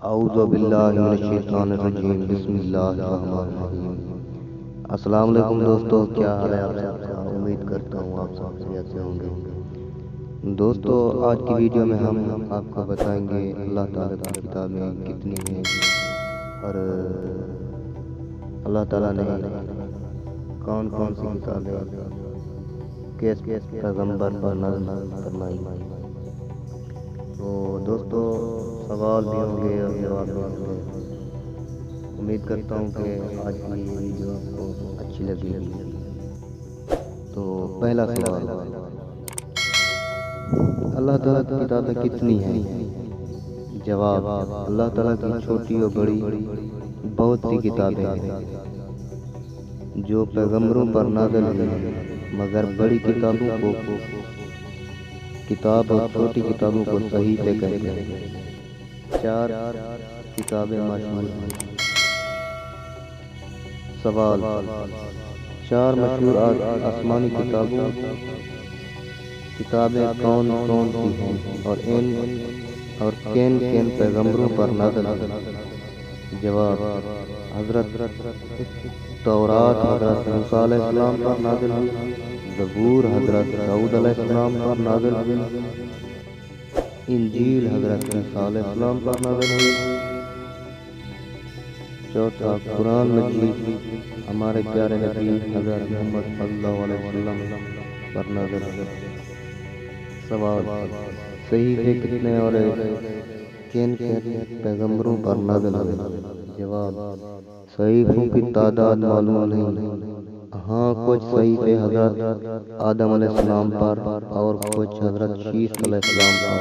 اعوذ باللہ من الشیطان الرجیم بسم اللہ الرحمن الرحیم۔ السلام علیکم دوستو، کیا حال ہے آپ سب کا؟ امید کرتا ہوں آپ سب خیریت سے ہوں گے۔ دوستو، آج کی ویڈیو میں ہم آپ کو بتائیں گے اللہ تعالیٰ کی کتابیں کتنی ہیں اور اللہ تعالیٰ نے کون کون سی کتابیں کس پیغمبر پر نازل فرمائی۔ تو دوستو، سوال بھی ہوں گے اور جواب بھی ہوں گے۔ امید کرتا ہوں کہ آج کی یہ ویڈیو آپ کو اچھی لگے گی۔ تو پہلا سوال، اللہ تعالیٰ کی کتابیں کتنی ہیں؟ جواب، اللہ تعالیٰ کی چھوٹی اور بڑی بہت سی کتابیں ہیں جو پیغمبروں پر نازل ہوئی ہیں، مگر بڑی کتابوں کو کتاب اور چھوٹی کتابوں کو صحیفے کہتے ہیں۔ 4 کتابیں مشہور ہیں۔ سوال، 4 مشہور آسمانی کتابیں کون کون سی ہیں اور کن کن پیغمبروں پر نازل ہوئی؟ جواب، حضرت تورات حضرت موسیٰ علیہ السلام پر نازل ہوئی، زبور حضرت داؤد علیہ السلام پر نازل ہوئی، انجیل حضرت عیسیٰ علیہ السلام پر نازل ہوئی، چوتھا قرآن مجید ہمارے پیارے نبی حضرت محمد صلی اللہ علیہ وسلم پر نازل ہوئی۔ سوال، صحیفے کتنے اور کن کن پیغمبروں پر نازل ہوئے؟ جواب، صحیفوں کی تعداد معلوم نہیں، ہاں کچھ صحیفے حضرت آدم علیہ السلام پر اور کچھ حضرت شیس علیہ السلام پر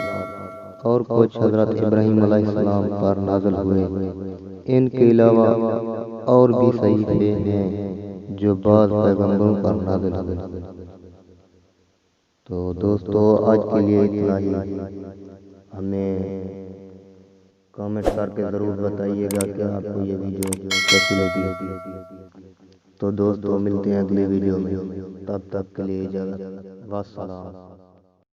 اور کچھ حضرت ابراہیم علیہ السلام پر نازل ہوئے۔ ان کے علاوہ اور بھی صحیفے ہیں جو بعض پیغمبروں پر نازل ہوئے۔ تو دوستو، آج کے لیے اتنا ہی۔ ہمیں کامنٹ کر کے ضرور بتائیے گا کہ آپ کو یہ ویڈیو کیسی لگی۔ تو دوستو، ملتے ہیں اگلی ویڈیو میں، تب تک کے لیے اجازت، والسلام۔